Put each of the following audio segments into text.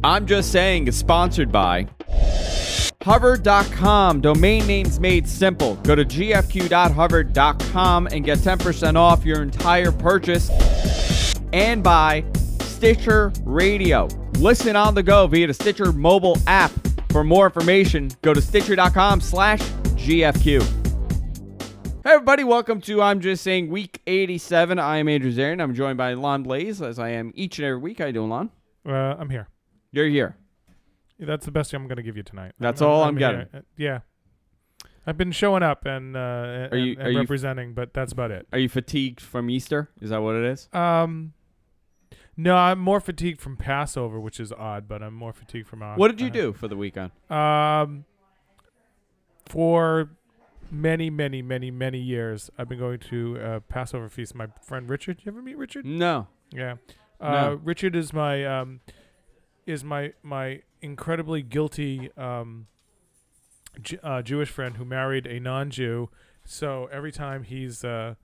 I'm Just Saying is sponsored by Hover.com. Domain names made simple. Go to gfq.hover.com and get 10% off your entire purchase. And by Stitcher Radio. Listen on the go via the Stitcher mobile app. For more information, go to stitcher.com/GFQ. Hey everybody, welcome to I'm Just Saying Week 87. I am Andrew Zarian. I'm joined by Lon Blaze, as I am each and every week. How you doing, Lon? I'm here. You're here. Yeah, that's the best I'm going to give you tonight. That's all I'm getting. Yeah. I've been showing up and representing, but that's about it. Are you fatigued from Easter? Is that what it is? No, I'm more fatigued from Passover, which is odd, but I'm more fatigued from... What did you do for the weekend? For many years, I've been going to a Passover feast. My friend Richard. You ever meet Richard? No. Yeah. No. Richard is my incredibly guilty Jewish friend who married a non-Jew. So every time he's gone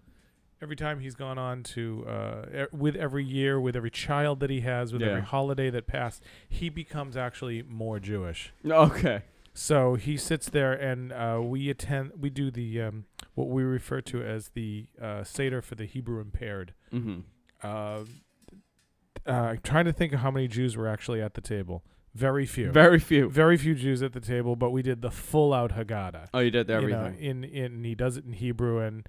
on to with every year, with every child that he has, with every holiday that passed, he becomes actually more Jewish. Okay. So he sits there and we do the what we refer to as the Seder for the Hebrew impaired. Mm-hmm. I'm trying to think of how many Jews were actually at the table. Very few. Very few. Very few Jews at the table, but we did the full out Haggadah. Oh, you did everything. In he does it in Hebrew and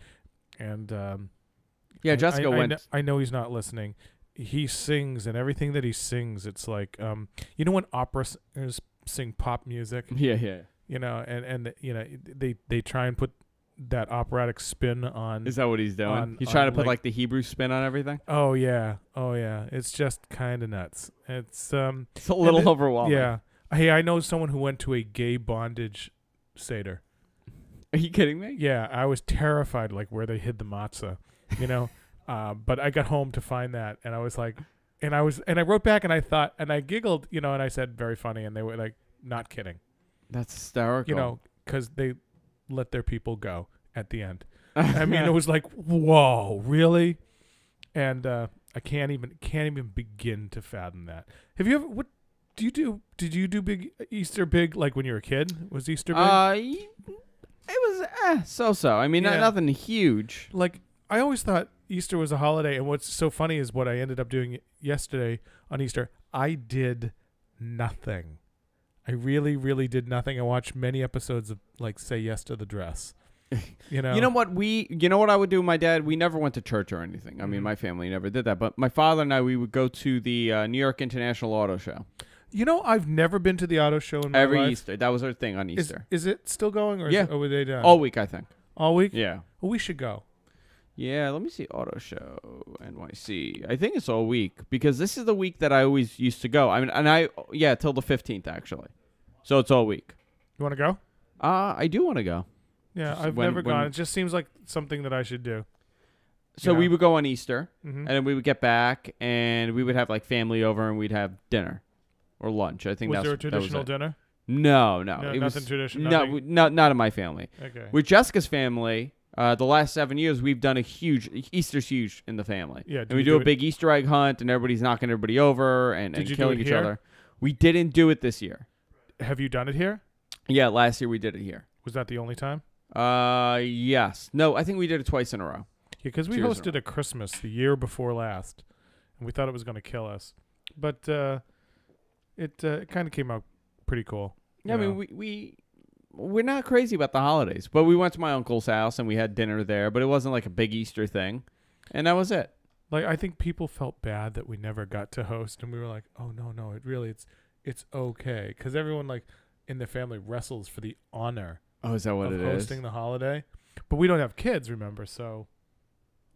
yeah, Jessica went. I know he's not listening. He sings, and everything that he sings, it's like you know when opera singers sing pop music. Yeah. You know, and you know they try and put that operatic spin on. Is that what he's doing? He's trying to put like the Hebrew spin on everything. Oh yeah. It's just kind of nuts. It's a little overwhelming. Yeah. Hey, I know someone who went to a gay bondage Seder. Are you kidding me? Yeah, I was terrified, like where they hid the matzah, you know. But I got home to find that, and I was like, and I wrote back, and I thought, and I giggled, you know, and I said very funny, and they were like, not kidding. That's hysterical. You know, because they let their people go at the end. I mean, it was like, whoa, really? And I can't even begin to fathom that. Have you ever? What do you do? Did you do Easter big like when you were a kid? Was Easter big? It was so. I mean, nothing huge. Like I always thought Easter was a holiday, and what's so funny is what I ended up doing yesterday on Easter. I did nothing. I really did nothing. I watched many episodes of like Say Yes to the Dress. You know what I would do with my dad? We never went to church or anything. I mean, my family never did that. But my father and I, we would go to the New York International Auto Show. You know, I've never been to the auto show in my life. Every Easter. That was our thing on Easter. Is it still going? Or were they done? All week, I think. All week? Yeah. Well, we should go. Yeah, let me see. Auto Show NYC. I think it's all week because this is the week that I always used to go. I mean, till the 15th, actually. So it's all week. You want to go? I do want to go. Yeah, I've never gone. It just seems like something that I should do. So we would go on Easter, and then we would get back, and we would have like family over, and we'd have dinner or lunch. I think was there a traditional dinner? No, nothing traditional. No, not in my family. Okay. With Jessica's family, the last 7 years, we've done Easter's huge in the family. Yeah, and we do a big Easter egg hunt, and everybody's knocking everybody over and killing each other. We didn't do it this year. Have you done it here? Yeah, last year we did it here. Was that the only time? Yes. No, I think we did it twice in a row. Yeah, because we hosted a Christmas the year before last, and we thought it was going to kill us, but it kind of came out pretty cool. Yeah, I mean we're not crazy about the holidays, but we went to my uncle's house and we had dinner there, but it wasn't like a big Easter thing, and that was it. Like I think people felt bad that we never got to host, and we were like, oh no, it's okay, because everyone like in the family wrestles for the honor. Oh, is that what it is? Hosting the holiday, but we don't have kids, remember? So,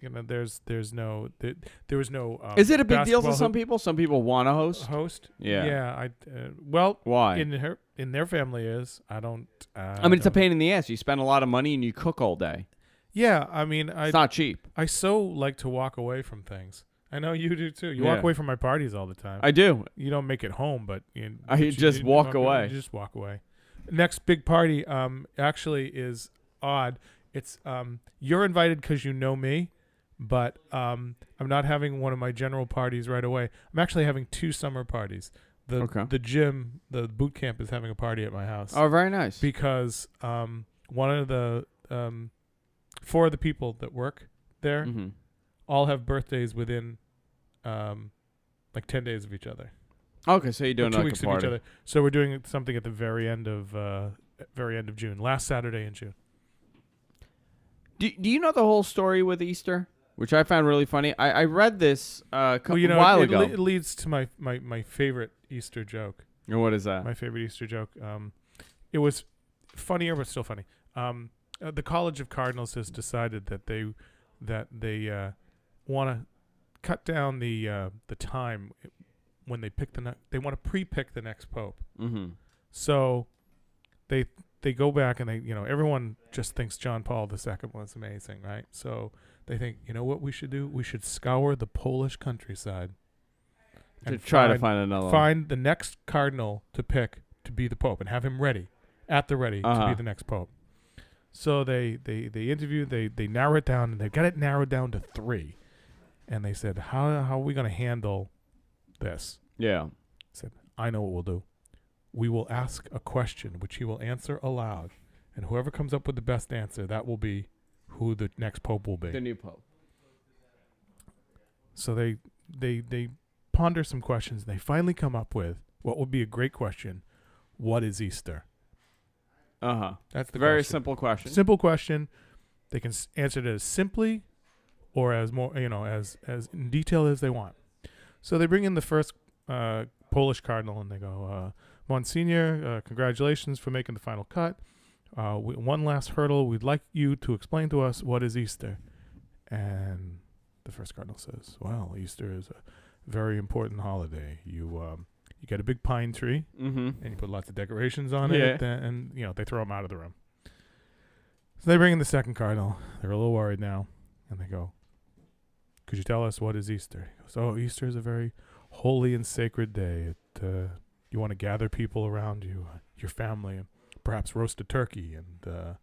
you know, there was no. Is it a big deal to some people? Some people want to host. Yeah. Yeah. Well, why? In their family is. I mean, it's a pain in the ass. You spend a lot of money and you cook all day. Yeah, I mean, it's not cheap. I so like to walk away from things. I know you do too. You walk away from my parties all the time. I do. You don't make it home, but I just walk away. You just walk away. Next big party actually is odd. It's you're invited because you know me, but I'm not having one of my general parties right away. I'm actually having two summer parties. the gym, the boot camp is having a party at my house. Oh, very nice. Because one of the 4 of the people that work there all have birthdays within like 10 days of each other. Okay, so you're doing 2 like weeks a party. of each other. So we're doing something at the very end of June, last Saturday in June. Do you know the whole story with Easter, which I found really funny? I read this a while ago. It leads to my favorite Easter joke. And what is that? My favorite Easter joke. It was funnier, but still funny. The College of Cardinals has decided that they want to cut down the time when they pick they want to pre-pick the next pope. Mm-hmm. So they go back and everyone just thinks John Paul II was amazing, right? So they think, you know what we should do? We should scour the Polish countryside and try to find another one. Find the next cardinal to pick to be the pope and have him ready to be the next pope. So they interview, they narrow it down, and they got it narrowed down to 3. And they said, how are we going to handle this? Yeah. I said, I know what we'll do. We will ask a question which he will answer aloud, and whoever comes up with the best answer, that will be who the next pope will be. The new pope. So they ponder some questions, and they finally come up with what would be a great question. What is Easter? That's the very simple question. Simple question. They can answer it as simply or as more, as in detail as they want. So they bring in the first Polish cardinal, and they go, Monsignor, congratulations for making the final cut. One last hurdle. We'd like you to explain to us what is Easter. And the first cardinal says, well, Easter is a very important holiday. You get a big pine tree, and you put lots of decorations on it, and they throw them out of the room. So they bring in the second cardinal. They're a little worried now, and they go, could you tell us what is Easter? He goes, oh, Easter is a very holy and sacred day. You want to gather people around you, your family, and perhaps roast a turkey, and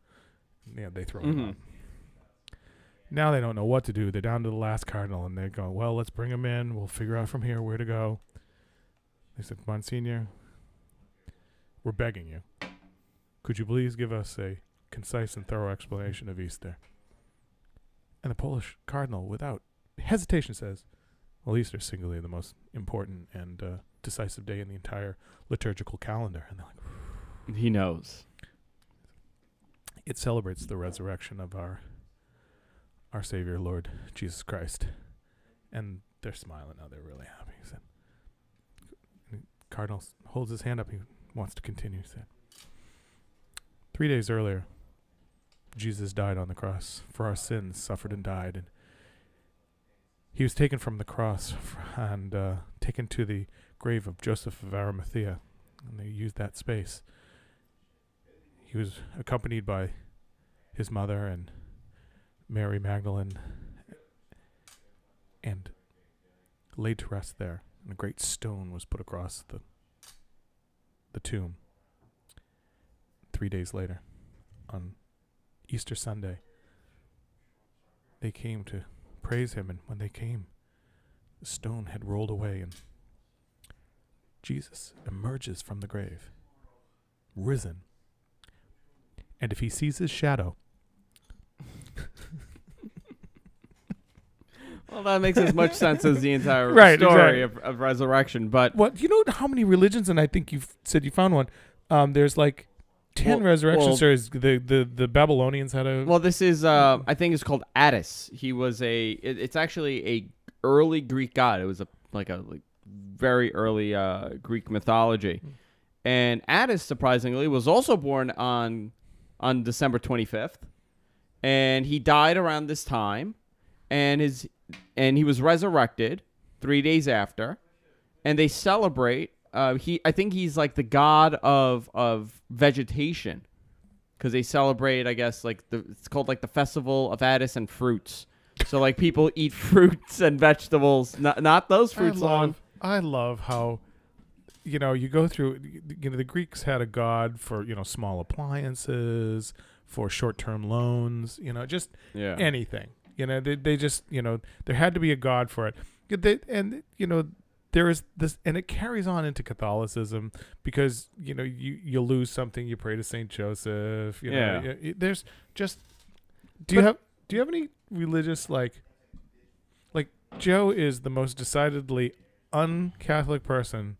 they throw it out. Now they don't know what to do. They're down to the last cardinal, and they go, well, let's bring him in. We'll figure out from here where to go. They said, Monsignor, we're begging you. Could you please give us a concise and thorough explanation of Easter? And the Polish cardinal, without hesitation, says, well, Easter is singularly the most important and decisive day in the entire liturgical calendar. And they're like, he knows. It celebrates the resurrection of our Savior, Lord Jesus Christ. And they're smiling now. They're really happy. He said, Cardinal holds his hand up. He wants to continue. He said, 3 days earlier, Jesus died on the cross for our sins, suffered and died. And he was taken from the cross and taken to the grave of Joseph of Arimathea. And they used that space. He was accompanied by his mother and Mary Magdalene and laid to rest there. And a great stone was put across the tomb. 3 days later, on Easter Sunday, they came to praise him, and when they came, the stone had rolled away, and Jesus emerges from the grave, risen. And if he sees his shadow, well, that makes as much sense as the entire story of resurrection. But you know how many religions, and I think you've said you found one, there's like 10 resurrection stories. The Babylonians had a... Well, this is, I think it's called Attis. He was it's actually a early Greek god. It was a very early Greek mythology. And Attis, surprisingly, was also born on December 25th. And he died around this time. And he was resurrected 3 days after. And they celebrate... I think he's like the god of vegetation, because they celebrate, I guess, it's called like the Festival of Attis and Fruits. So like people eat fruits and vegetables, not those fruits. I love how, you go through. The Greeks had a god for small appliances, for short-term loans, just anything. They just there had to be a god for it. there is this, and it carries on into Catholicism because you lose something, you pray to Saint Joseph. There's just. Do you have any religious like Joe is the most decidedly un-Catholic person,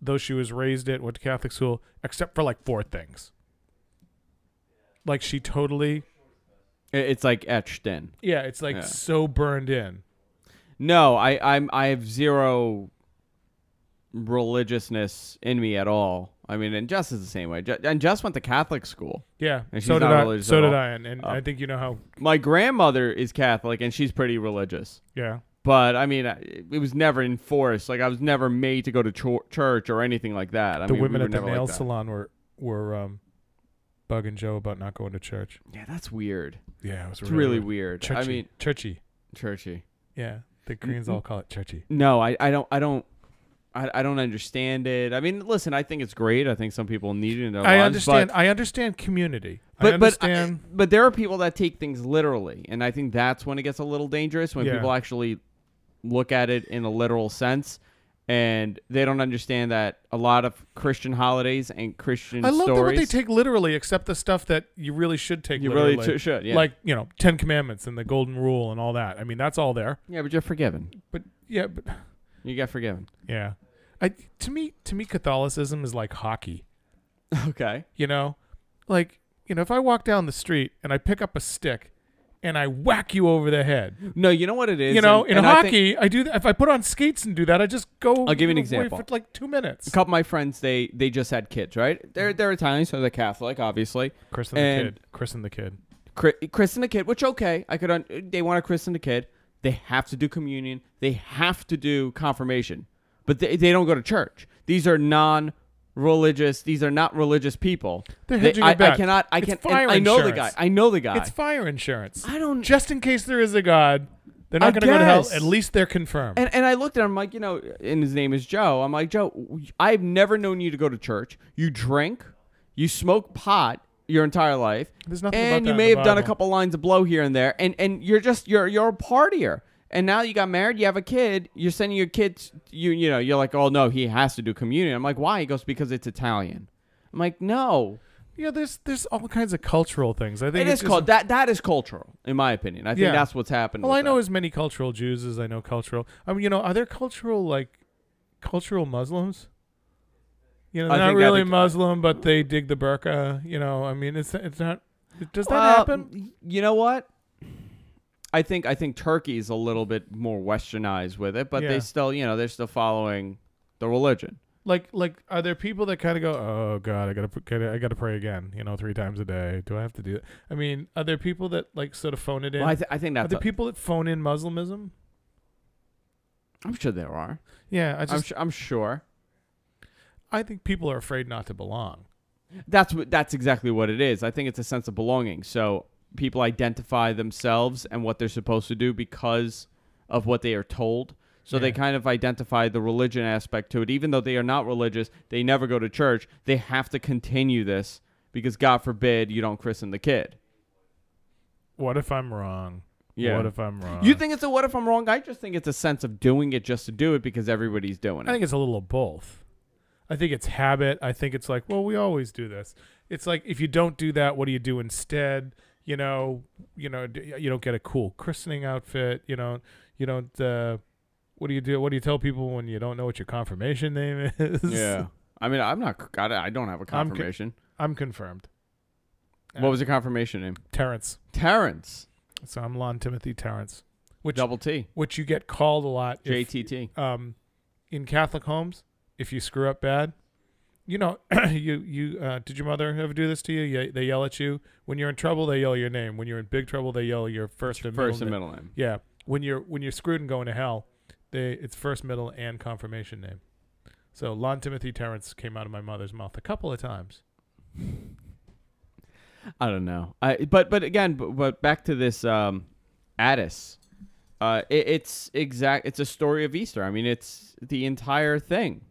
though she was raised went to Catholic school, except for like 4 things. Like she totally. It's like etched in. Yeah, it's like so burned in. No, I have zero religiousness in me at all. I mean, and Jess is the same way. And Jess went to Catholic school. Yeah, and she's so did not I. religious So at did all. I, and I think you know how. My grandmother is Catholic, and she's pretty religious. Yeah. But, I mean, it was never enforced. Like, I was never made to go to church or anything like that. The women at the nail salon were bugging Joe about not going to church. Yeah, that's weird. Yeah, it was really weird. Churchy. I mean, churchy. Yeah, the Koreans all call it churchy. No, I don't understand it. I mean, listen, I think it's great. I think some people need it in their lives. I understand community. But there are people that take things literally, and I think that's when it gets a little dangerous, when people actually look at it in a literal sense, and they don't understand that a lot of Christian holidays and Christian stories. I love what they take literally, except the stuff that you really should take literally. You really should, yeah. Like, 10 Commandments and the Golden Rule and all that. I mean, that's all there. Yeah, but you're forgiven. But you get forgiven. Yeah. To me, Catholicism is like hockey. Okay. Like, if I walk down the street and I pick up a stick and I whack you over the head. No, you know what it is? In hockey, I do that. If I put on skates and do that, I just go. I'll give you an example. For like 2 minutes. A couple of my friends, they just had kids, right? They're Italian, so they're Catholic, obviously. Christen the kid. Christen the kid, which okay, they want to christen the kid. They have to do communion. They have to do confirmation, but they don't go to church. These are non-religious. These are not religious people. They're hedging your bet. I know the guy. I know the guy. It's fire insurance. Just in case there is a God, they're not going to go to hell. At least they're confirmed. And I looked at him like, and his name is Joe. I'm like, Joe, I've never known you to go to church. You drink, you smoke pot your entire life. There's nothing and about that you may have done a couple lines of blow here and there, and you're a partier. And now you got married, you have a kid, you're sending your kids, you're like, oh no, he has to do communion. I'm like, why? He goes, because it's Italian. I'm like, no. Yeah, there's all kinds of cultural things. I think it is called that is cultural, in my opinion. I think that's what's happening. Well, I know as many cultural Jews as I know cultural. I mean, are there cultural Muslims? They're not really Muslim, but they dig the burqa. I mean, it's not. Does that happen? You know what? I think Turkey's a little bit more westernized with it, but they still, they're still following the religion. Like, are there people that kind of go, oh God, I gotta pray again, 3 times a day? Do I have to do it? I mean, are there people that like sort of phone it in? Well, I think that's. Are there people that phone in Muslimism? I'm sure there are. Yeah, I'm sure. I think people are afraid not to belong. That's exactly what it is. I think it's a sense of belonging. So people identify themselves and what they're supposed to do because of what they are told. So they kind of identify the religion aspect to it. Even though they are not religious, they never go to church. They have to continue this because, God forbid, you don't christen the kid. What if I'm wrong? Yeah. What if I'm wrong? You think it's a what if I'm wrong? I just think it's a sense of doing it just to do it because everybody's doing it. I think it's a little of both. I think it's habit. I think it's like, well, we always do this. It's like, if you don't do that, what do you do instead? You don't get a cool christening outfit. You don't. What do you do? What do you tell people when you don't know what your confirmation name is? Yeah. I mean, I don't have a confirmation. I'm confirmed. What was your confirmation name? Terrence. So I'm Lon Timothy Terrence. Double T. Which you get called a lot. JTT. In Catholic homes, if you screw up bad, you did your mother ever do this to you? They yell at you. When you're in trouble, they yell your name. When you're in big trouble, they yell your first and middle name. Yeah. When you're screwed and going to hell, it's first, middle, and confirmation name. So Lon Timothy Terrence came out of my mother's mouth a couple of times. I don't know. But back to this Addis. It's a story of Easter. I mean, it's the entire thing.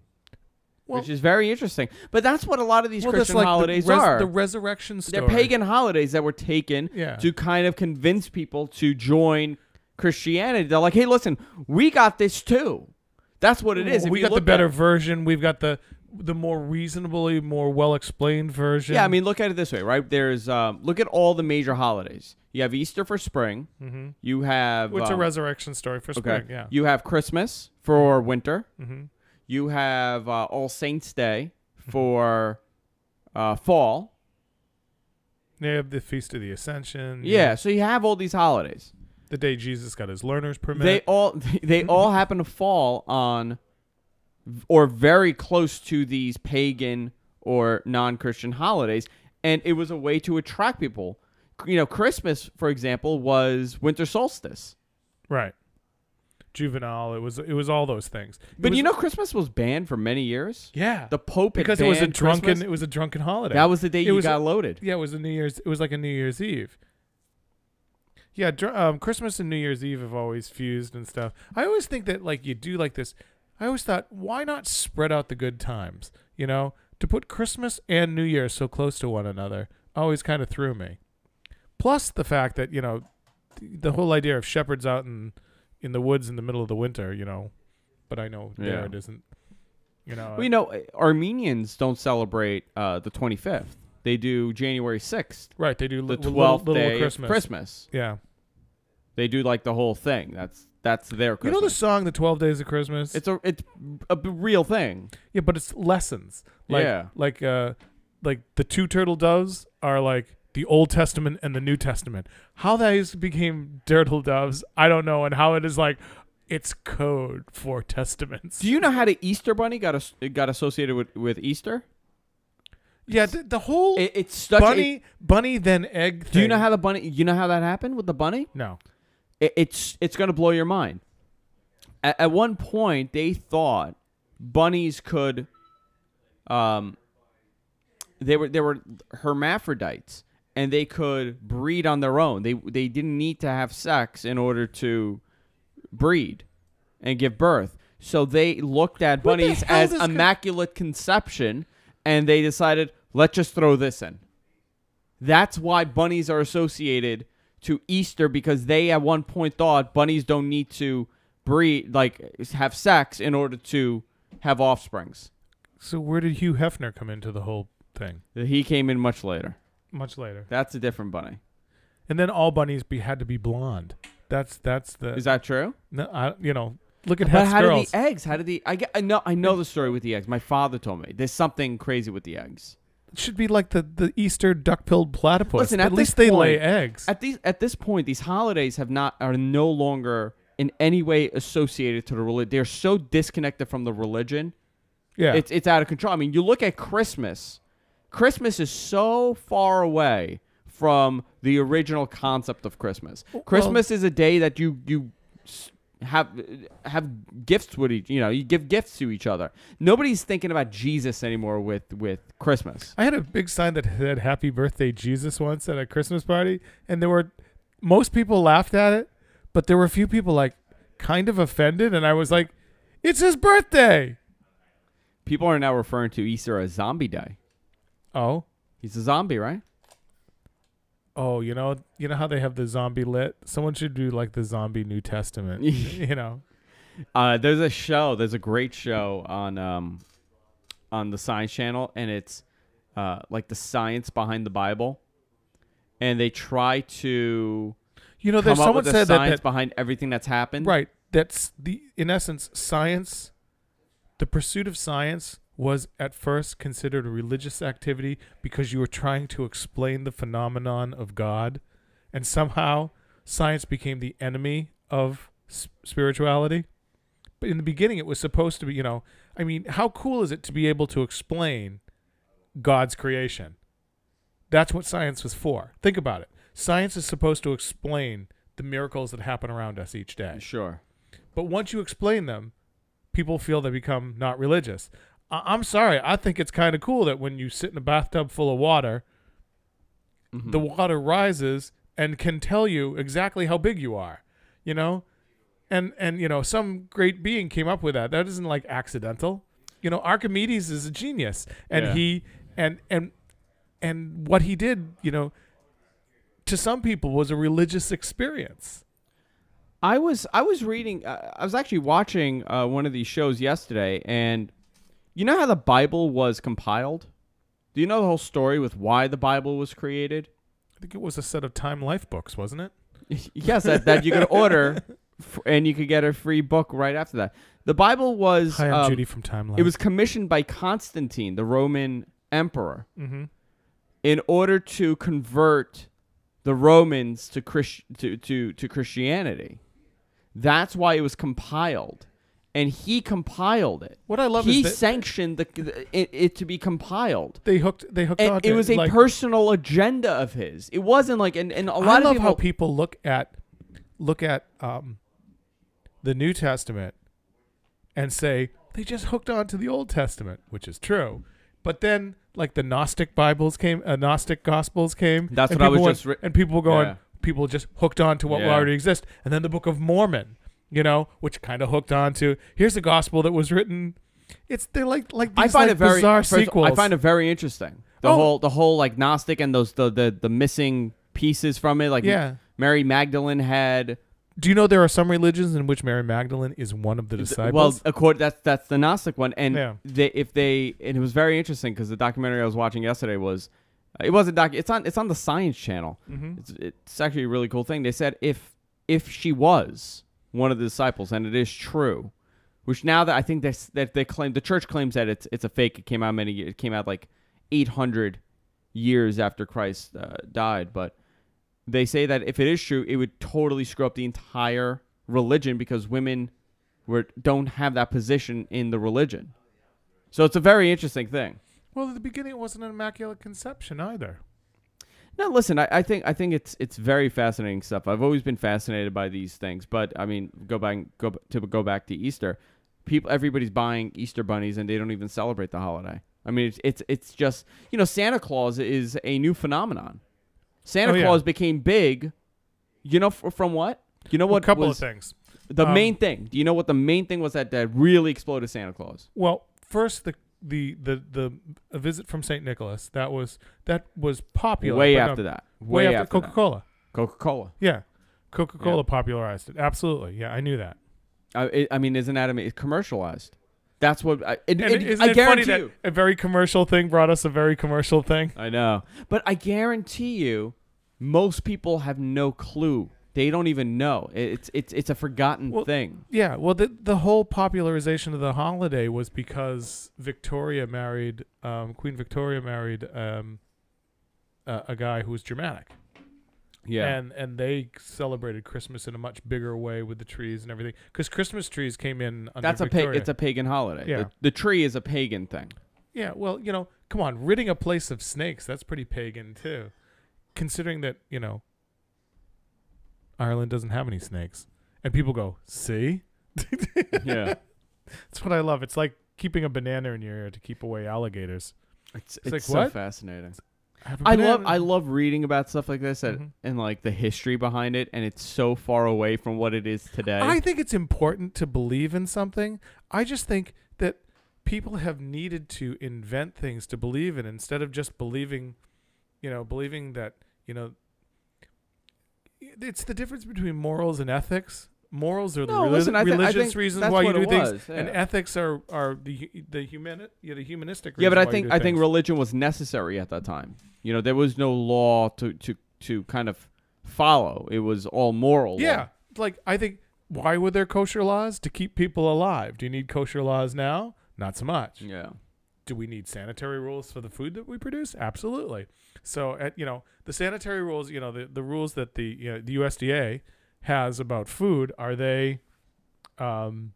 Which is very interesting. But that's what a lot of these Christian holidays are. The resurrection story. They're pagan holidays that were taken to kind of convince people to join Christianity. They're like, hey, listen, we got this too. That's what it is. If We you got the look better at, version. We've got the more reasonably, more well explained version. Yeah, I mean, look at it this way, right? There's look at all the major holidays. You have Easter for spring. mm-hmm. You have It's a resurrection story for spring. Yeah. You have Christmas for winter. Mm-hmm. You have All Saints Day for fall. They have the Feast of the Ascension. Yeah, so you have all these holidays. The day Jesus got his learner's permit. They all happen to fall on or very close to these pagan or non-Christian holidays, and it was a way to attract people. You know, Christmas, for example, was winter solstice. Right. Juvenile. It was all those things. But you know, Christmas was banned for many years. Yeah. The Pope had because it was a banned drunken. Christmas. It was a drunken holiday. That was the day you got loaded. Yeah, it was a New Year's. It was like a New Year's Eve. Yeah, Christmas and New Year's Eve have always fused and stuff. I always think that like you do like this. I always thought, why not spread out the good times? You know, to put Christmas and New Year so close to one another always kind of threw me. Plus the fact that, you know, the whole idea of shepherds out in the woods in the middle of the winter, you know, but I know there it isn't, you know. Well, you know, Armenians don't celebrate the 25th. They do January 6th. Right, they do the 12th little day of Christmas. Yeah. They do like the whole thing. That's their Christmas. You know the song, The 12 Days of Christmas? It's a real thing. Yeah, but it's lessons. Like, yeah. Like the two turtle doves are like the Old Testament and the New Testament. How those became turtle doves, I don't know, and how it is like it's code for testaments. Do you know how the Easter bunny got associated with Easter? Yeah, the whole it's such bunny then egg thing. Do you know how the bunny? You know how that happened with the bunny? No. It's going to blow your mind. At one point, they thought bunnies could. They were hermaphrodites, and they could breed on their own. They didn't need to have sex in order to breed and give birth. So they looked at bunnies as immaculate conception, and they decided, let's just throw this in. That's why bunnies are associated to Easter, because they at one point thought bunnies don't need to breed, like have sex in order to have offsprings. So where did Hugh Hefner come into the whole thing? He came in much later. Much later. That's a different bunny. And then all bunnies had to be blonde. That's the. Is that true? No, you know, look at but Hef's how girls. did the eggs? How did the? I know the story with the eggs. My father told me there's something crazy with the eggs. It should be like the Easter duck-billed platypus. Listen, at least they lay eggs. At this point, these holidays are no longer in any way associated to the religion. They're so disconnected from the religion. Yeah, it's out of control. I mean, you look at Christmas. Christmas is so far away from the original concept of Christmas. Christmas is a day that you have gifts with each. You know, you give gifts to each other. Nobody's thinking about Jesus anymore with Christmas. I had a big sign that said "Happy Birthday Jesus" once at a Christmas party, and most people laughed at it, but there were a few people like kind of offended, and I was like, "It's his birthday." People are now referring to Easter as Zombie Day. Oh, he's a zombie, right? Oh, you know how they have the zombie lit? Someone should do like the zombie New Testament. You know, there's a great show on the Science Channel, and it's like the science behind the Bible, and they try to there's someone said science behind everything that's happened. Right. That's in essence science. The pursuit of science was at first considered a religious activity because you were trying to explain the phenomenon of God, and somehow science became the enemy of spirituality. But in the beginning, it was supposed to be, I mean, how cool is it to be able to explain God's creation? That's what science was for. Think about it. Science is supposed to explain the miracles that happen around us each day. Sure. But once you explain them, people feel they become not religious. I'm sorry. I think it's kind of cool that when you sit in a bathtub full of water, the water rises and can tell you exactly how big you are, And some great being came up with that. That isn't like accidental. Archimedes is a genius, and he and what he did, to some people was a religious experience. I was reading. I was actually watching one of these shows yesterday, and you know how the Bible was compiled? Do you know the whole story with why the Bible was created? I think it was a set of Time Life books, wasn't it? Yes, that you could order, and you could get a free book right after that. The Bible was. Hi, I'm Judy from Time Life. It was commissioned by Constantine, the Roman emperor, Mm-hmm. in order to convert the Romans to Christianity. That's why it was compiled, and he compiled it. What I love he is that sanctioned it to be compiled. they hooked And on to it was a like, personal agenda of his. It wasn't like and a lot I of love people. how people look at the New Testament and say they just hooked on to the Old Testament, which is true. But then, like the Gnostic Bibles came, Gnostic Gospels came. That's and what I was people just. and people were going, Yeah. people just hooked on to what Yeah. already exists. And then the Book of Mormon, which kind of hooked on to, here's a gospel that was written. They're like these I find like it very bizarre first of all, sequels. I find it very interesting. The whole like Gnostic and those the missing pieces from it. Like Yeah. Mary Magdalene had. Do you know there are some religions in which Mary Magdalene is one of the disciples? Well, that's the Gnostic one, and Yeah. and it was very interesting because the documentary I was watching yesterday was, it wasn't it's on the Science Channel. Mm-hmm. It's actually a really cool thing. They said if she was one of the disciples, and it is true, which now that I think that they claim, the church claims that it's a fake. It came out like 800 years after Christ died, but they say that if it is true, it would totally screw up the entire religion because women don't have that position in the religion. So it's a very interesting thing. Well, at the beginning, it wasn't an immaculate conception either. No, listen, I think it's very fascinating stuff. I've always been fascinated by these things, but I mean, go back to Easter. Everybody's buying Easter bunnies, and they don't even celebrate the holiday. I mean, it's just, Santa Claus is a new phenomenon. Santa Claus became big, from what? You know what? A couple of things. The main thing. Do you know what the main thing was that really exploded Santa Claus? Well, first the a visit from St. Nicholas that was popular. Way after that. Way after Coca-Cola. Coca-Cola. Yeah, Coca-Cola popularized it. Absolutely. Yeah, I knew that. I mean, isn't that amazing? It's commercialized. That's what Isn't I it guarantee funny that you. a very commercial thing brought us a very commercial thing? I know, but I guarantee you, most people have no clue. They don't even know. It's a forgotten thing. Yeah. Well, the whole popularization of the holiday was because Queen Victoria married a guy who was Germanic. Yeah. And they celebrated Christmas in a much bigger way with the trees and everything, because Christmas trees came in under Victoria. It's a pagan holiday. Yeah. The tree is a pagan thing. Yeah, well, come on, ridding a place of snakes, that's pretty pagan too. Considering that, Ireland doesn't have any snakes. And people go, "See?" Yeah. That's what I love. It's like keeping a banana in your ear to keep away alligators. It's like, so what? fascinating. I I love reading about stuff like this Mhm. and like the history behind it, and it's so far away from what it is today. I think it's important to believe in something. I just think that people have needed to invent things to believe in instead of just believing that, it's the difference between morals and ethics. Morals are the religious reasons that's why you what do it things, was, yeah. and ethics are the humanistic. Yeah, but I reasons why you think do things. religion was necessary at that time. There was no law to kind of follow. It was all moral. Yeah, like I think, why were there kosher laws? To keep people alive. Do you need kosher laws now? Not so much. Yeah. Do we need sanitary rules for the food that we produce? Absolutely. So, the sanitary rules, the rules that the USDA has about food, are they the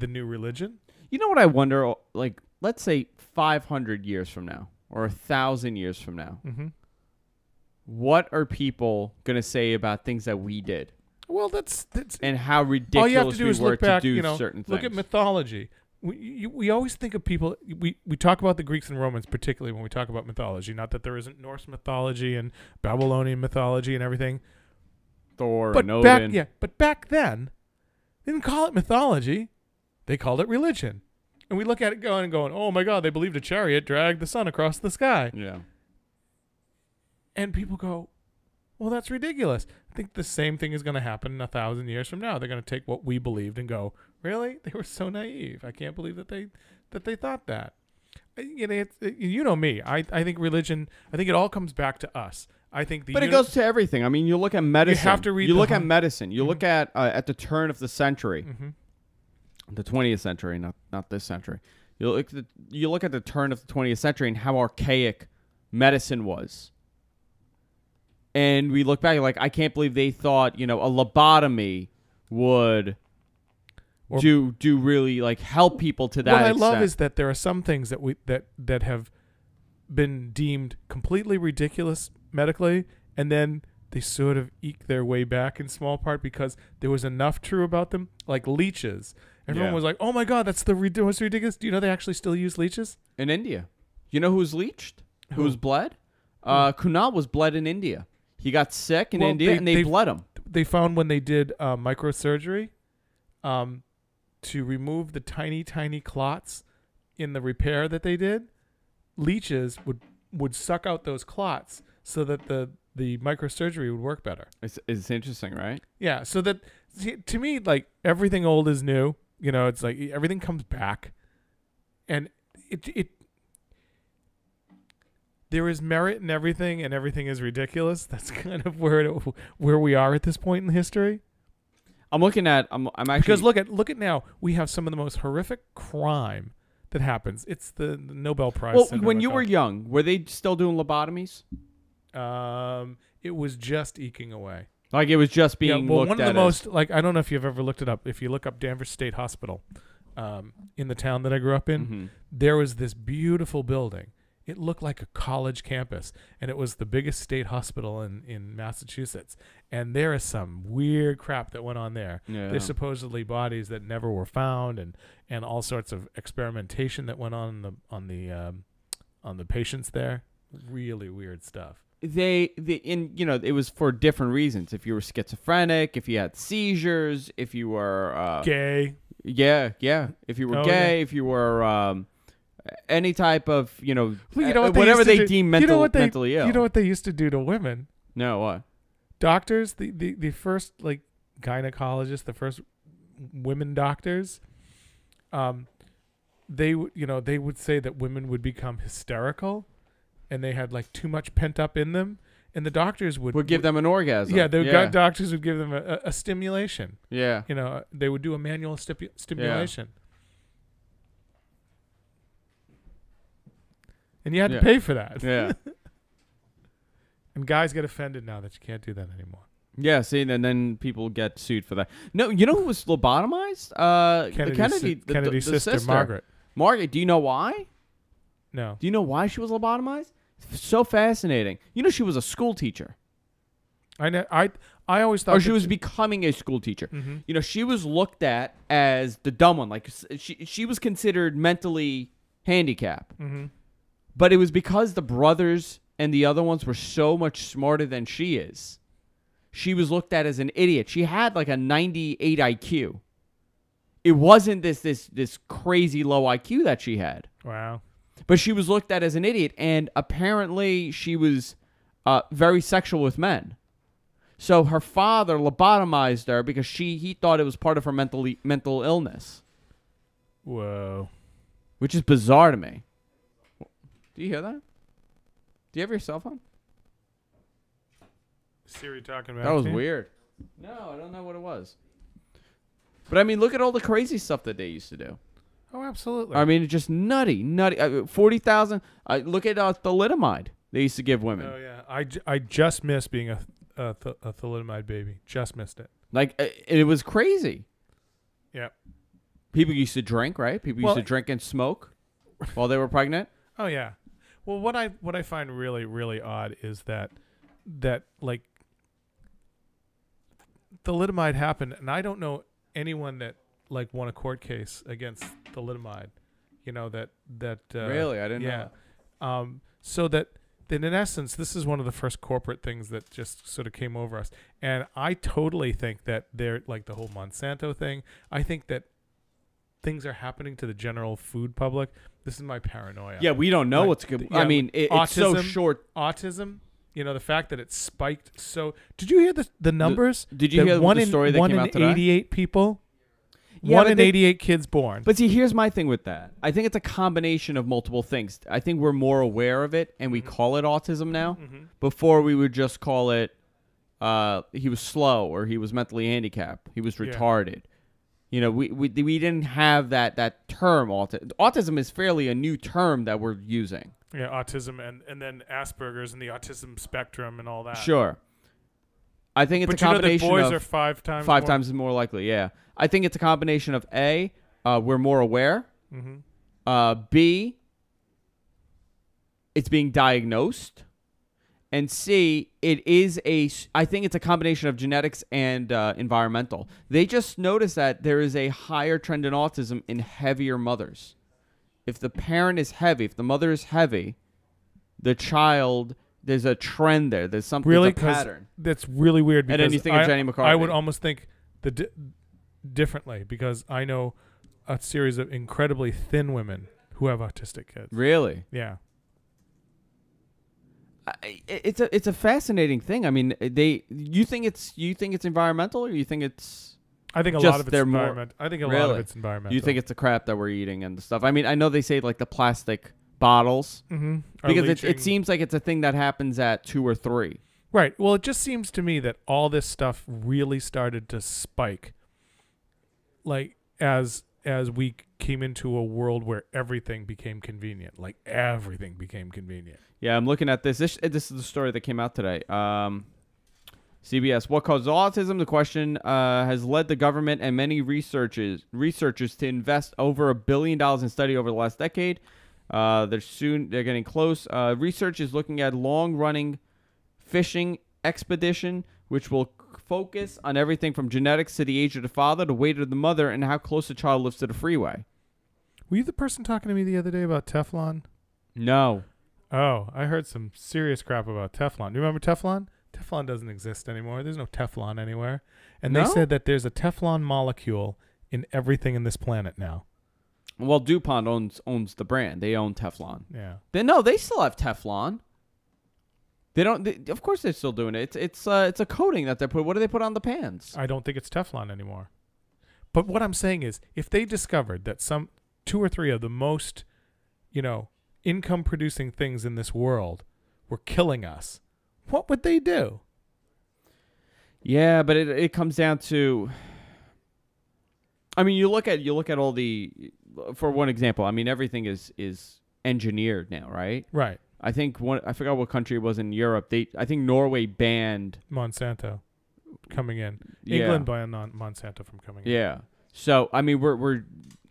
new religion? You know what I wonder? Like, let's say 500 years from now or 1,000 years from now, Mm-hmm. what are people gonna say about things that we did Well, that's and how ridiculous all you have to do we is were look back. to do certain things? Look at mythology. We always think of people. We talk about the Greeks and Romans, particularly when we talk about mythology. Not that there isn't Norse mythology and Babylonian mythology and everything. Thor But and Odin. back then, they didn't call it mythology. They called it religion. And we look at it going, oh my God, they believed a chariot dragged the sun across the sky. Yeah. And people go, Well, that's ridiculous. I think the same thing is going to happen in 1,000 years from now. They're going to take what we believed and go, really? They were so naive. I can't believe that they thought that. You know me. I think religion. I think it all comes back to us. I think but it goes to everything. I mean, you look at medicine. You have to read. You look at medicine. You look at the turn of the century, the 20th century, not this century. You look at the turn of the 20th century and how archaic medicine was. And we look back, like, I can't believe they thought, a lobotomy would do really, like, help people to that extent. What I love is that there are some things that have been deemed completely ridiculous medically, and then they sort of eke their way back in small part because there was enough true about them, like leeches. Everyone was like, oh, my God, that's the most ridiculous. Do you know they actually still use leeches? In India. You know who's leeched? Who's bled? Kunal was bled in India. He got sick in India, and they bled him. They found when they did microsurgery to remove the tiny, tiny clots in the repair that they did, leeches would suck out those clots so that the microsurgery would work better. It's interesting, right? Yeah, so that, to me, like, everything old is new. It's like everything comes back. And it there is merit in everything, and everything is ridiculous. That's kind of where we are at this point in history. I'm looking at. I'm actually because look at now. We have some of the most horrific crime that happens. It's the Nobel Prize. Well, when you were young, were they still doing lobotomies? It was just eking away. Like it was just being looked one at of the most, like, I don't know if you've ever looked it up. If you look up Danvers State Hospital, in the town that I grew up in, there was this beautiful building. It looked like a college campus, and it was the biggest state hospital in Massachusetts. And there is some weird crap that went on there. Yeah. There's supposedly bodies that never were found, and all sorts of experimentation that went on the patients there. Really weird stuff. It was for different reasons. If you were schizophrenic, if you had seizures, if you were gay. Yeah. If you were gay, if you were any type of, whatever they deem mentally ill. You know what they used to do to women? No, what? Doctors, the first, like, gynecologists, the first women doctors, they would say that women would become hysterical, and they had, like, too much pent up in them, and the doctors would give them an orgasm. Yeah, doctors would give them a stimulation. Yeah, they would do a manual stimulation. Yeah. And you had to pay for that. Yeah. And guys get offended now that you can't do that anymore. Yeah, see, and then people get sued for that. No, you know who was lobotomized? Kennedy's sister, Margaret. Margaret, do you know why? No. Do you know why she was lobotomized? So fascinating. You know she was a school teacher. I know. I always thought. Or she was becoming a school teacher. Mm-hmm. She was looked at as the dumb one. Like she was considered mentally handicapped. Mm-hmm. But it was because the brothers and the other ones were so much smarter than she is. She was looked at as an idiot. She had like a 98 IQ. It wasn't this crazy low IQ that she had. Wow. But she was looked at as an idiot, and apparently she was very sexual with men. So her father lobotomized her because he thought it was part of her mental illness. Whoa. Which is bizarre to me. Do you hear that? Do you have your cell phone? Siri talking about that was weird. No, I don't know what it was. But I mean, look at all the crazy stuff that they used to do. Oh, absolutely. I mean, it's just nutty. 40,000. Look at thalidomide they used to give women. Oh yeah, I just missed being a thalidomide baby. Just missed it. Like it was crazy. Yeah. People used to drink, right? People used to drink and smoke while they were pregnant. Oh yeah. Well, what I find really, really odd is that like thalidomide happened, and I don't know anyone that like won a court case against thalidomide. That really, I didn't know. So that in essence, this is one of the first corporate things that just sort of came over us, and I totally think that they're like the whole Monsanto thing. I think that things are happening to the general food public. This is my paranoia. Yeah, we don't know what's good. Yeah, I mean, it's so short. Autism the fact that it spiked. So, did you hear the numbers? Did you hear the story that came out today? 1 in 88 people. Yeah, 1 in 88 kids born. But see, here's my thing with that. I think it's a combination of multiple things. I think we're more aware of it, and we call it autism now. Before, we would just call it he was slow, or he was mentally handicapped. He was retarded. We didn't have that term. Autism is fairly a new term that we're using. Yeah, autism and then Asperger's and the autism spectrum and all that. Sure. I think it's but a combination boys of are five times more likely. Yeah, I think it's a combination of A, we're more aware. B, it's being diagnosed, and C, I think it's a combination of genetics and environmental. They just noticed that there is a higher trend in autism in heavier mothers. If the parent is heavy, if the mother is heavy, the child, there's a trend there. There's something, really, a pattern. That's really weird. Because and then you think of Jenny McCarthy. I would almost think differently, because I know a series of incredibly thin women who have autistic kids. Really? Yeah. It's a fascinating thing. I mean, you think it's environmental, or you think it's? I think a lot of it's environmental. I think a lot of it's environmental. You think it's the crap that we're eating and the stuff. I mean, I know they say like the plastic bottles because it seems like it's a thing that happens at 2 or 3. Right. Well, it just seems to me that all this stuff really started to spike, like as we came into a world where everything became convenient. Like everything became convenient. Yeah, I'm looking at this. This is the story that came out today. CBS. What causes autism? The question has led the government and many researchers to invest over $1 billion in study over the last decade. They're getting close. Research is looking at long-running fishing expedition, which will focus on everything from genetics to the age of the father, the weight of the mother, and how close the child lives to the freeway. Were you the person talking to me the other day about Teflon? No. Oh, I heard some serious crap about Teflon. Do you remember Teflon? Teflon doesn't exist anymore. There's no Teflon anywhere. And they said that there's a Teflon molecule in everything in this planet now. Well, DuPont owns the brand. They own Teflon. Yeah. They still have Teflon. They don't. Of course, they're still doing it. It's a coating that they put. What do they put on the pans? I don't think it's Teflon anymore. But what I'm saying is, if they discovered that some 2 or 3 of the most, income-producing things in this world were killing us, what would they do? Yeah, but it comes down to. I mean, you look at all the. For one example, I mean, everything is engineered now, right? Right. I think I forgot what country it was in Europe. I think Norway banned Monsanto coming in. Yeah. England banned Monsanto from coming in. Yeah. So I mean, we're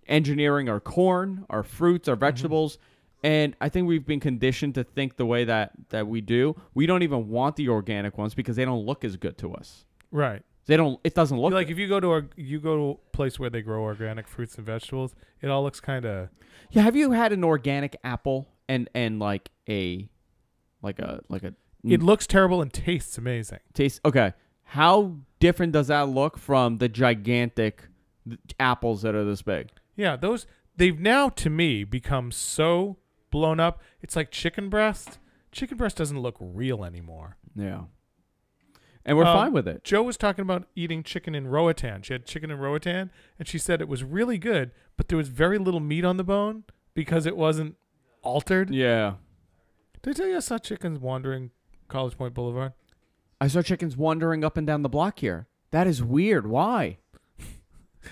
engineering our corn, our fruits, our vegetables, and I think we've been conditioned to think the way that we do. We don't even want the organic ones because they don't look as good to us. Right. It doesn't look like if you go to a place where they grow organic fruits and vegetables, it all looks kind of. Yeah. Have you had an organic apple and like a. It looks terrible and tastes amazing. Okay. How different does that look from the gigantic apples that are this big? Yeah, they've now to me become so blown up. It's like chicken breast. Chicken breast doesn't look real anymore. Yeah. And we're fine with it. Joe was talking about eating chicken in Roatan. She had chicken in Roatan, and she said it was really good, but there was very little meat on the bone because it wasn't altered. Yeah. Did I tell you I saw chickens wandering College Point Boulevard? I saw chickens wandering up and down the block here. That is weird. Why?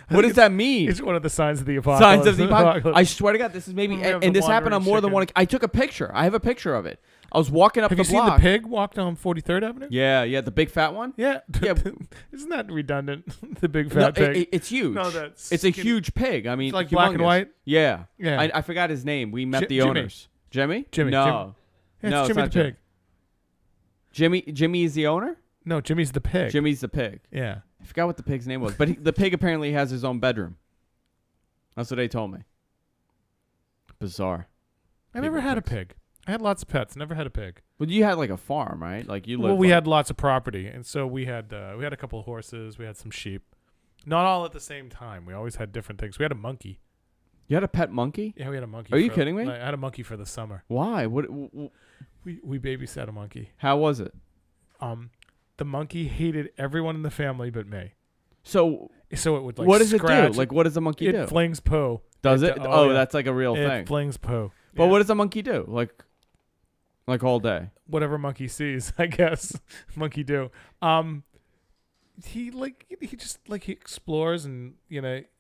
What does that mean? It's one of the signs of the apocalypse. Signs of the apocalypse. I swear to God, this is maybe, and this happened on more than one. I took a picture. I have a picture of it. I was walking up the block. Have you seen the pig walk down 43rd Avenue? Yeah, the big fat one? Yeah. Isn't that redundant? The big fat pig. It's huge. No, it's a huge pig. I mean, it's like humongous. Black and white? Yeah. Yeah. I forgot his name. We met the owners. Jimmy? Jimmy. No. Yeah, no, it's Jimmy the pig. Jimmy is the owner? No, Jimmy's the pig. Jimmy's the pig. Yeah. I forgot what the pig's name was, but the pig apparently has his own bedroom. That's what they told me. Bizarre. I never had a pig. I had lots of pets. Never had a pig. But you had like a farm, right? Like you lived. Well, we had lots of property, and so we had a couple of horses. We had some sheep. Not all at the same time. We always had different things. We had a monkey. You had a pet monkey? Yeah, we had a monkey. Are you kidding me? I had a monkey for the summer. Why? What? We babysat a monkey. How was it? The monkey hated everyone in the family but me. So it would like. What does it do? scratch. Like, what does the monkey do? It flings poo. Does it? Oh, yeah. That's like a real It thing. flings poo. But Yeah. what does a monkey do? Like all day? Whatever monkey sees, I guess. Monkey do. He explores and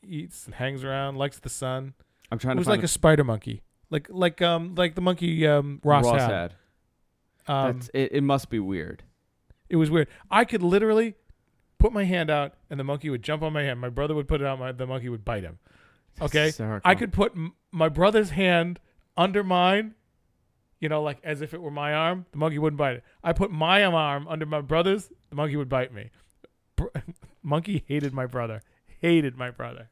eats and hangs around, likes the sun. I'm trying It to was find like a spider monkey, like the monkey Ross had. It must be weird. It was weird. I could literally put my hand out and the monkey would jump on my hand. My brother would put it out. The monkey would bite him. Okay, Hysterical. I could put my brother's hand under mine, like as if it were my arm. The monkey wouldn't bite it. I put my arm under my brother's. The monkey would bite me. Monkey hated my brother. Hated my brother.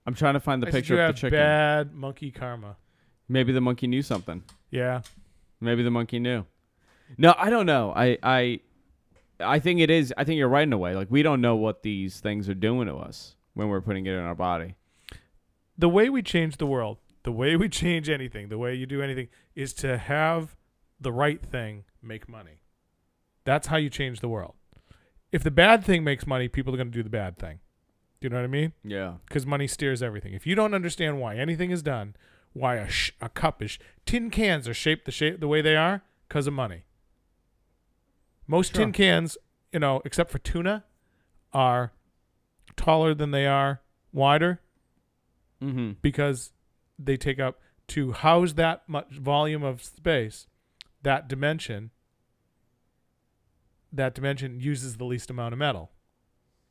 I'm trying to find the I said, picture you of have the chicken. bad monkey karma. Maybe the monkey knew something. Yeah. Maybe the monkey knew. No, I don't know. I think it is. I think you're right in a way. Like, we don't know what these things are doing to us when we're putting it in our body. The way we change the world, the way we change anything, the way you do anything is to have the right thing make money. That's how you change the world. If the bad thing makes money, people are going to do the bad thing. Do you know what I mean? Yeah. Because money steers everything. If you don't understand why anything is done, why a cup is... Tin cans are shaped the way they are because of money. Most tin cans, except for tuna, are taller than they are wider because they take up, to house that much volume of space, that dimension uses the least amount of metal.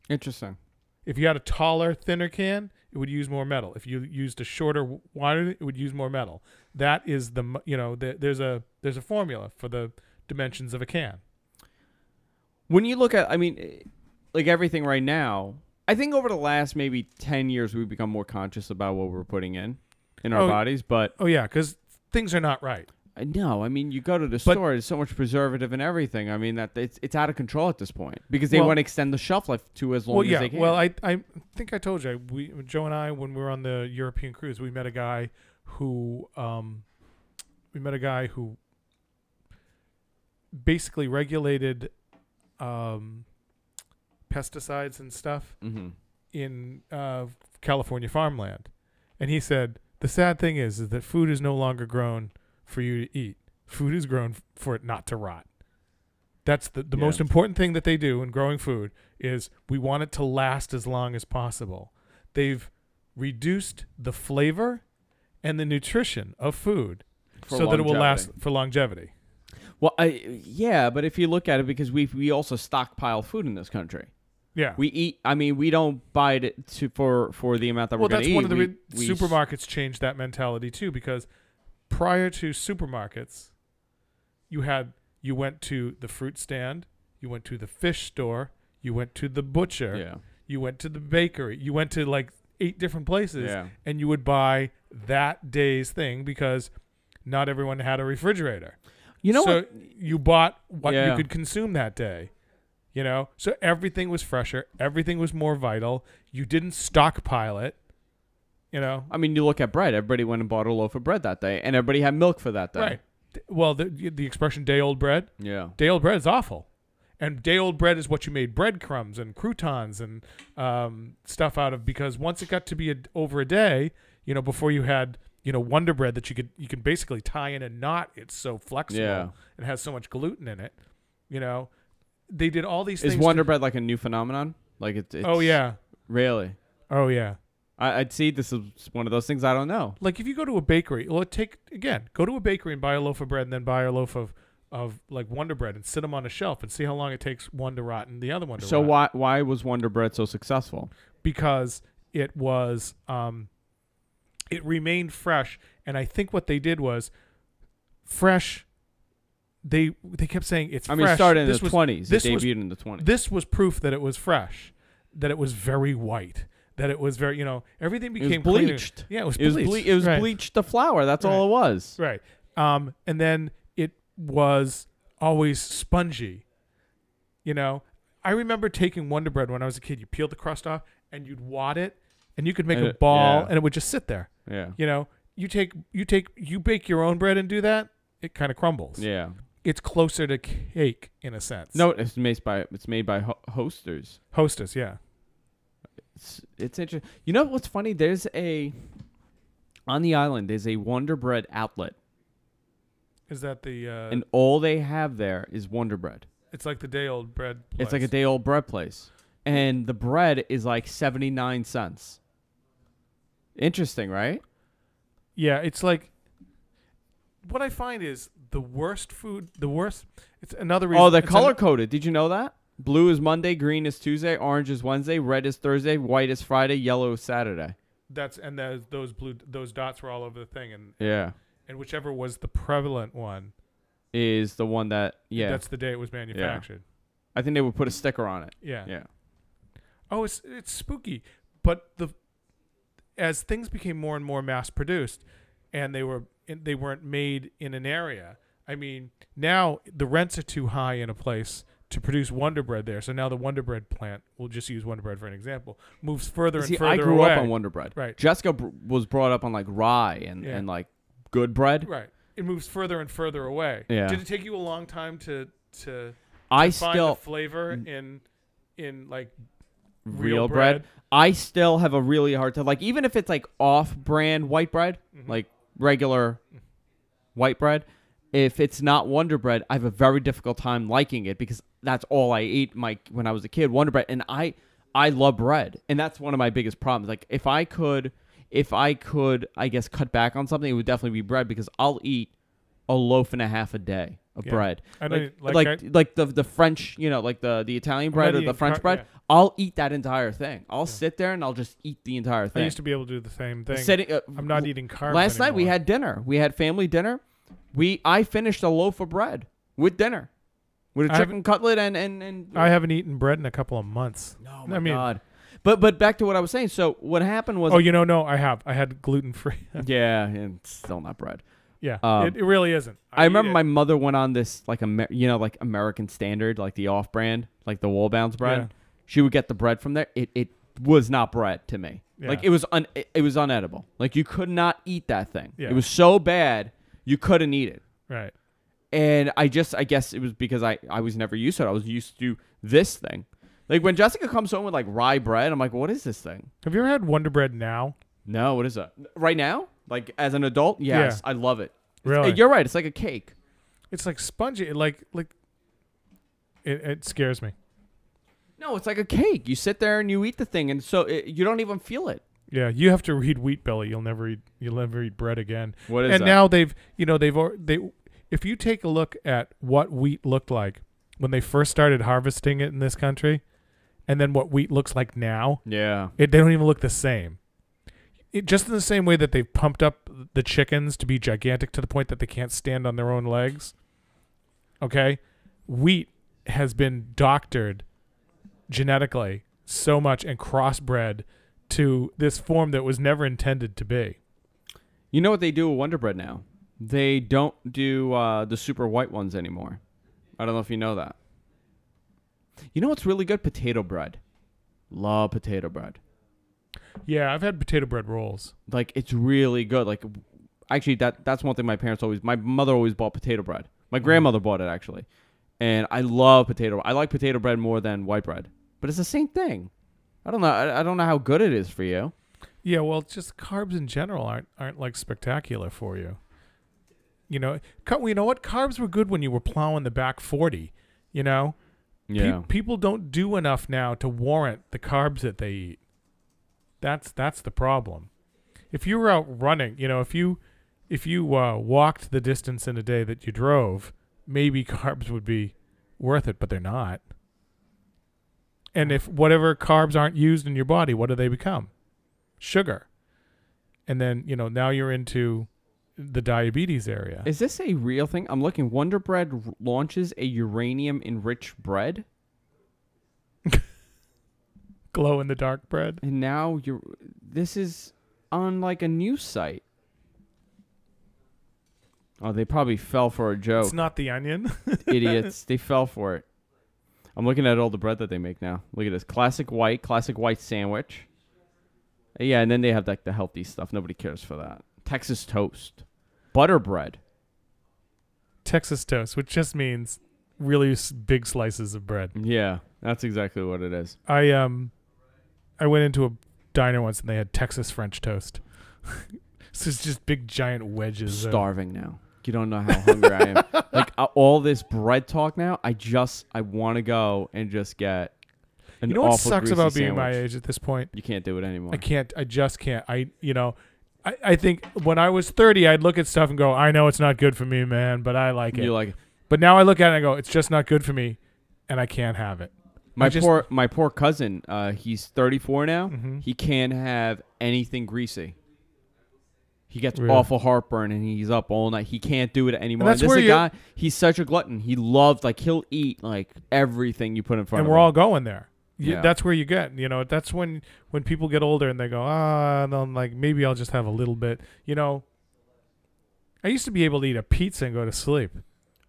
Interesting. If you had a taller, thinner can, it would use more metal. If you used a shorter, wider, it would use more metal. That is there's a formula for the dimensions of a can. When you look at, like everything right now, I think over the last maybe 10 years, we've become more conscious about what we're putting in our bodies. But oh yeah, because things are not right. no, you go to the store, there's so much preservative and everything. That it's out of control at this point because they want to extend the shelf life to as long as they can. Well, I think I told you, Joe and I, when we were on the European cruise, we met a guy who basically regulated pesticides and stuff in California farmland. And he said, the sad thing is that food is no longer grown for you to eat. Food is grown for it not to rot. That's the most important thing that they do in growing food is we want it to last as long as possible. They've reduced the flavor and the nutrition of food so that it will last for longevity. Well, but if you look at it, because we also stockpile food in this country. Yeah. We eat. We don't buy it for the amount that we're going to eat. Well, that's one of the supermarkets changed that mentality too, because prior to supermarkets, you went to the fruit stand, you went to the fish store, you went to the butcher, you went to the bakery, you went to like 8 different places, and you would buy that day's thing because not everyone had a refrigerator. So you bought what you could consume that day. So everything was fresher, everything was more vital. You didn't stockpile it. You look at bread. Everybody went and bought a loaf of bread that day, and everybody had milk for that day. Right. Well, the expression day-old bread. Yeah. Day-old bread is awful. And day-old bread is what you made breadcrumbs and croutons and stuff out of, because once it got to be over a day, before you had, Wonder Bread that you can basically tie in a knot. It's so flexible and has so much gluten in it. They did all these things. Is Wonder Bread like a new phenomenon? Like it's oh yeah. Really? Oh yeah. I'd see this is one of those things I don't know. Like if you go to a bakery, go to a bakery and buy a loaf of bread and then buy a loaf of like Wonder Bread and sit them on a shelf and see how long it takes one to rot and the other one to rot. So why was Wonder Bread so successful? Because it was it remained fresh, and I think what they did was fresh. They kept saying it's fresh. It started in the 20s. It debuted in the 20s. This was proof that it was fresh, that it was very white, that it was very, everything became bleached. Cleaner. Yeah, it was bleached. It was bleached to flour. That's all it was. Right. And then it was always spongy. I remember taking Wonder Bread when I was a kid. You peel the crust off and you'd wad it and you could make And a ball, yeah. and it would just sit there. Yeah. You know, you bake your own bread and do that, it kind of crumbles. Yeah. It's closer to cake in a sense. No, it's made by Hosters. Hostess, yeah. It's interesting. You know what's funny? On the island, there's a Wonder Bread outlet, Is that the? and all they have there is Wonder Bread. It's like the day old bread place. It's like a day old bread place, and the bread is like 79 cents. Interesting, right? Yeah, it's like. What I find is the worst food. It's another reason. Oh, they're color coded. Did you know that? Blue is Monday, green is Tuesday, orange is Wednesday, red is Thursday, white is Friday, yellow is Saturday. Those dots were all over the thing, Yeah. and whichever was the prevalent one Is the one that, yeah. that's the day it was manufactured. I think they would put a sticker on it. Yeah. Yeah. Oh, it's spooky, but as things became more and more mass produced, and they weren't made in an area. I mean, now the rents are too high in a place to produce Wonder Bread there. So now the Wonder Bread plant, we'll just use Wonder Bread for an example, moves further and further away. I grew up on Wonder Bread. Right. Jessica was brought up on like rye and like good bread. Right. It moves further and further away. Yeah. Did it take you a long time to I find still the flavor in like real bread. I still have a really hard time. Like even if it's like off-brand white bread, like regular white bread, if it's not Wonder Bread, I have a very difficult time liking it because that's all I ate when I was a kid, Wonder Bread, and I love bread, and that's one of my biggest problems. Like if I could, I guess cut back on something, it would definitely be bread because I'll eat a loaf and a half a day of bread. I know, like the French, like the Italian bread or the French bread. Yeah. I'll eat that entire thing. I'll sit there and I'll just eat the entire thing. I used to be able to do the same thing. I'm not eating carbs Last night we anymore. had dinner. We had family dinner. I finished a loaf of bread with dinner, with a chicken cutlet and. I haven't eaten bread in a couple of months. No, my God. But back to what I was saying. So what happened was. Oh, no, I have. I had gluten free. Yeah, and it's still not bread. Yeah, it really isn't. I remember my mother went on this like like American Standard, like the off-brand, like the Wallbounds bread. Yeah. She would get the bread from there. It was not bread to me. Yeah. Like it was unedible. Like you could not eat that thing. Yeah. It was so bad you couldn't eat it. Right. And I guess it was because I was never used to it. I was used to this thing. Like when Jessica comes home with like rye bread, I'm like, what is this thing? Have you ever had Wonder Bread now? No, what is that? Right now? Like as an adult? Yes, Yeah. I love it. Really? You're right. It's like a cake. It's like spongy. It scares me. No, it's like a cake. You sit there and you eat the thing, and so you don't even feel it. Yeah, you have to read Wheat Belly. You'll never eat bread again. What is and that? now they've if you take a look at what wheat looked like when they first started harvesting it in this country, and then what wheat looks like now, Yeah. they don't even look the same. Just in the same way that they've pumped up the chickens to be gigantic to the point that they can't stand on their own legs. Okay, wheat has been doctored genetically so much and crossbred to this form that was never intended to be. You know what they do with Wonder Bread now? They don't do the super white ones anymore. I don't know if you know that. You know what's really good? Potato bread. Love potato bread. Yeah, I've had potato bread rolls. Like it's really good. Like actually that's one thing my mother always bought potato bread. My grandmother bought it actually. And I love I like potato bread more than white bread. But it's the same thing. I don't know. I don't know how good it is for you. Yeah, well, just carbs in general aren't like spectacular for you. You know what? Carbs were good when you were plowing the back 40. Yeah. People don't do enough now to warrant the carbs that they eat. That's the problem. If you were out running, if you walked the distance in a day that you drove, maybe carbs would be worth it, but they're not. And if whatever carbs aren't used in your body, what do they become? Sugar. And then, now you're into the diabetes area. Is this a real thing? I'm looking. Wonder Bread launches a uranium-enriched bread. Glow-in-the-dark bread. And now this is on like a news site. Oh, they probably fell for a joke. It's not The Onion. Idiots. They fell for it. I'm looking at all the bread that they make now. Look at this. Classic white sandwich. Yeah, and then they have like the healthy stuff. Nobody cares for that. Texas toast, butter bread. Texas toast, which just means really big slices of bread. Yeah, that's exactly what it is. I went into a diner once and they had Texas French toast. So it's just big giant wedges. Starving now. You don't know how hungry I am. Like all this bread talk now, I want to go and just get an You know what awful sucks greasy about sandwich. being my age at this point? You can't do it anymore. I can't. I just can't. I think when I was 30, I'd look at stuff and go, I know it's not good for me, man, but I like it. You like it. But now I look at it and I go, it's just not good for me, and I can't have it. My poor cousin, he's 34 now. Mm-hmm. He can't have anything greasy. He gets Really? awful heartburn and he's up all night. He can't do it anymore. And that's And where this is a guy, he's such a glutton. He loves, like, he'll eat, like, everything you put in front And of we're him. all going there. Yeah. That's where you get, that's when people get older and they go, and I'm like, maybe I'll just have a little bit. I used to be able to eat a pizza and go to sleep.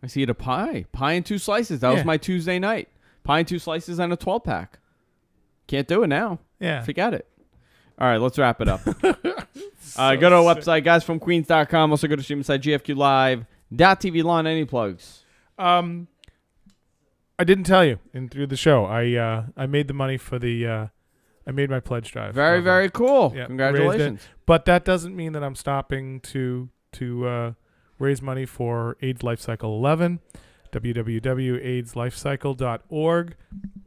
I see it a pie. Pie and 2 slices. That was my Tuesday night. Pie and 2 slices and a 12-pack. Can't do it now. Yeah. Forget it. All right, let's wrap it up. Go to our website, guysfromqueens.com. Also go to stream site gfqlive.tv. Lon, any plugs? I didn't tell you through the show. I made the money for the I made my pledge drive. Very, very cool. Yeah, Congratulations. But that doesn't mean that I'm stopping to raise money for AIDS Life Cycle 11. www.aidslifecycle.org.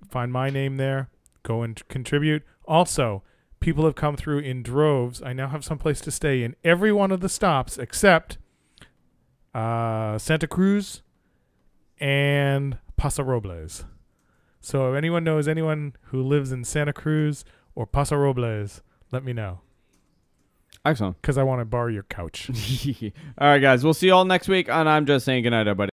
Find my name there. Go and contribute. Also, people have come through in droves. I now have some place to stay in every one of the stops except Santa Cruz and Paso Robles. So if anyone knows anyone who lives in Santa Cruz or Paso Robles, let me know. Excellent. Because I want to borrow your couch. All right, guys. We'll see you all next week. And I'm just saying goodnight, everybody.